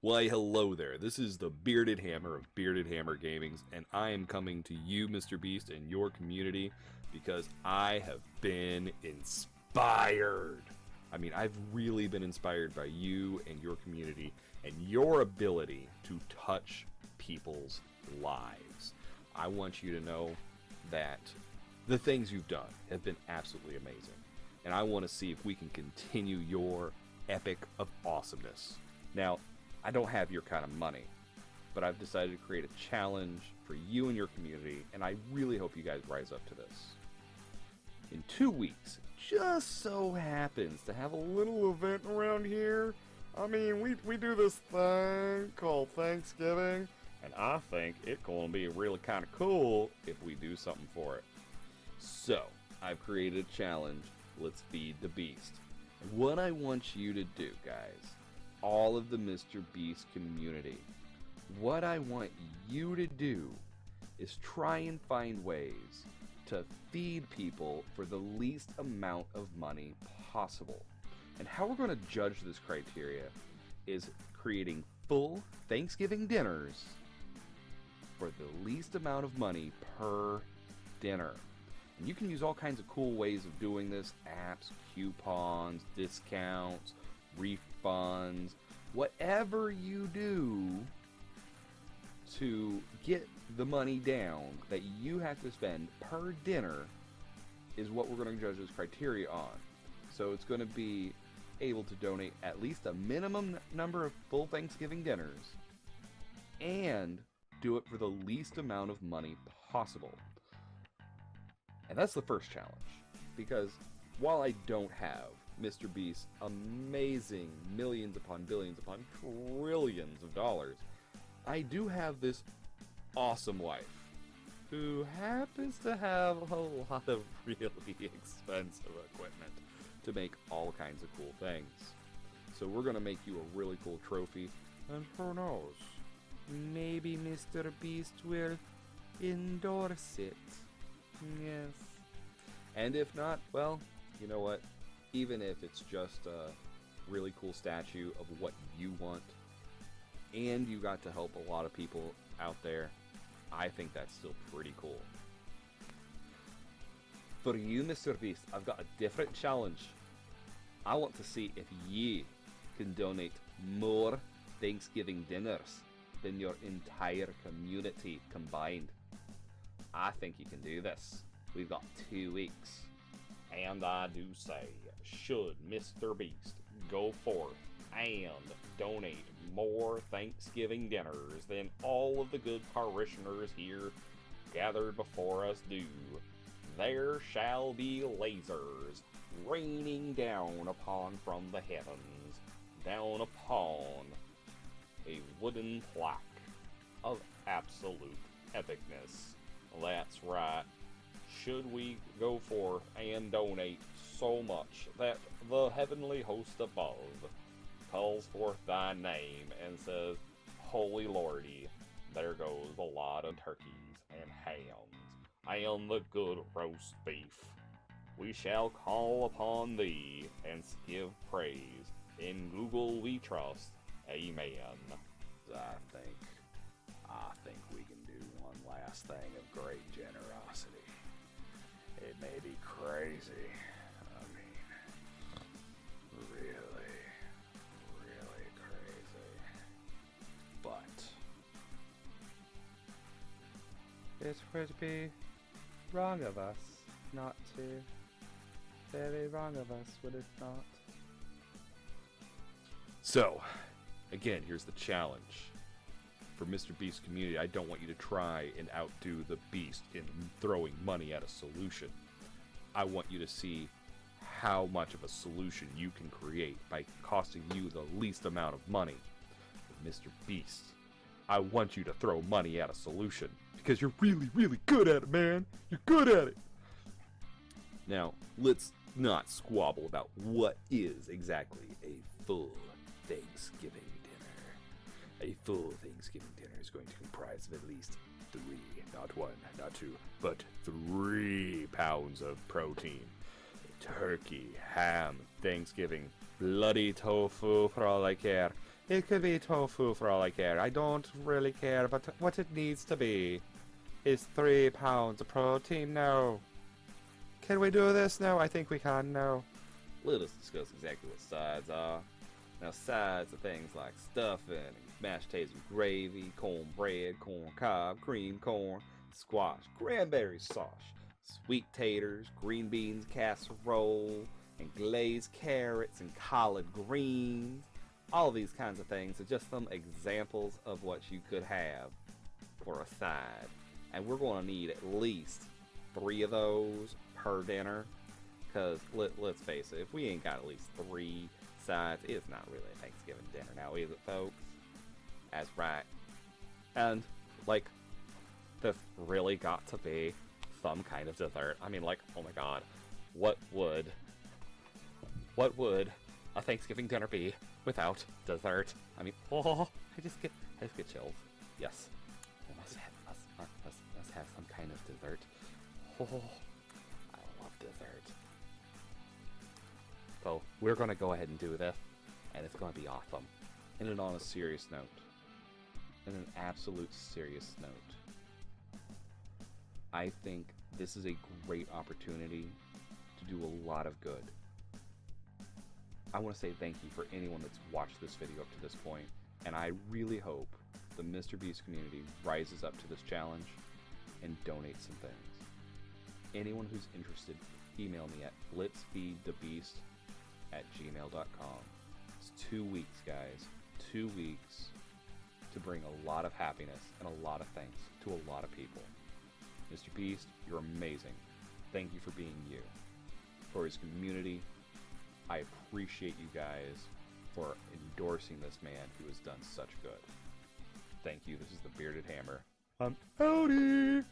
Why, hello there. This is the Bearded Hammer of Bearded Hammer Gamings, and I am coming to you, Mr. Beast, and your community because I have been inspired. I mean, I've really been inspired by you and your community and your ability to touch people's lives. I want you to know that the things you've done have been absolutely amazing, and I want to see if we can continue your epic of awesomeness. Now, I don't have your kind of money, but I've decided to create a challenge for you and your community, and I really hope you guys rise up to this. In 2 weeks, just so happens to have a little event around here. I mean, we do this thing called Thanksgiving, and I think it's going to be really kind of cool if we do something for it. So, I've created a challenge, Let's Feed the Beast. And what I want you to do, guys, all of the Mr. Beast community, what I want you to do is try and find ways to feed people for the least amount of money possible. And how we're going to judge this criteria is creating full Thanksgiving dinners for the least amount of money per dinner. And you can use all kinds of cool ways of doing this: apps, coupons, discounts, refunds, whatever you do to get the money down that you have to spend per dinner is what we're going to judge this criteria on. So it's going to be able to donate at least a minimum number of full Thanksgiving dinners and do it for the least amount of money possible. And that's the first challenge, because while I don't have Mr. Beast's amazing millions upon billions upon trillions of dollars, I do have this awesome wife who happens to have a lot of really expensive equipment to make all kinds of cool things. So we're going to make you a really cool trophy, and who knows, maybe Mr. Beast will endorse it. Yes. And if not, well, you know what? Even if it's just a really cool statue of what you want, and you got to help a lot of people out there, I think that's still pretty cool. For you, Mr. Beast, I've got a different challenge. I want to see if ye can donate more Thanksgiving dinners than your entire community combined. I think you can do this. We've got 2 weeks. And I do say, should Mr. Beast go forth and donate more Thanksgiving dinners than all of the good parishioners here gathered before us do, there shall be lasers raining down upon from the heavens, down upon a wooden plaque of absolute epicness. That's right. Should we go forth and donate so much that the heavenly host above calls forth thy name and says, Holy Lordy, there goes a lot of turkeys and hams and the good roast beef. We shall call upon thee and give praise. In Google we trust. Amen. I think we can do one last thing of great generosity. It may be crazy. I mean, really crazy. But it would be wrong of us not to. Very wrong of us, would it not? so, again, here's the challenge. For Mr. Beast's community, I don't want you to try and outdo the Beast in throwing money at a solution. I want you to see how much of a solution you can create by costing you the least amount of money. For Mr. Beast, I want you to throw money at a solution, because you're really, really good at it, man. You're good at it. Now, let's not squabble about what is exactly a full Thanksgiving dinner. A full Thanksgiving dinner is going to comprise of at least 3, not 1, not 2, but 3 pounds of protein. Turkey, ham, Thanksgiving, bloody tofu for all I care, It could be tofu for all I care. I don't really care, but what it needs to be is 3 pounds of protein now. Can we do this now? I think we can now. Let us discuss exactly what sides are. Now, sides are things like stuffing, mashed potatoes and gravy, cornbread, corn cob, cream corn, squash, cranberry sauce, sweet taters, green beans casserole, and glazed carrots and collard greens. All these kinds of things are just some examples of what you could have for a side. And we're going to need at least 3 of those per dinner. Because let's face it, if we ain't got at least 3 sides, it's not really a Thanksgiving dinner now, is it, folks? That's right. And, like, this really got to be some kind of dessert. I mean, like, oh my god. What would a Thanksgiving dinner be without dessert? I mean, oh, I just get chills. Yes. Must have some kind of dessert. Oh, I love dessert. So we're going to go ahead and do this, and it's going to be awesome. And on a serious note, in an absolute serious note, I think this is a great opportunity to do a lot of good. I want to say thank you for anyone that's watched this video up to this point, and I really hope the Mr. Beast community rises up to this challenge and donates some things. Anyone who's interested, email me at LetsFeedDaBeast@gmail.com. It's 2 weeks, guys. 2 weeks to bring a lot of happiness and a lot of thanks to a lot of people. Mr. Beast, you're amazing. Thank you for being you. For his community, I appreciate you guys for endorsing this man who has done such good. Thank you. This is the Bearded Hammer. I'm outie!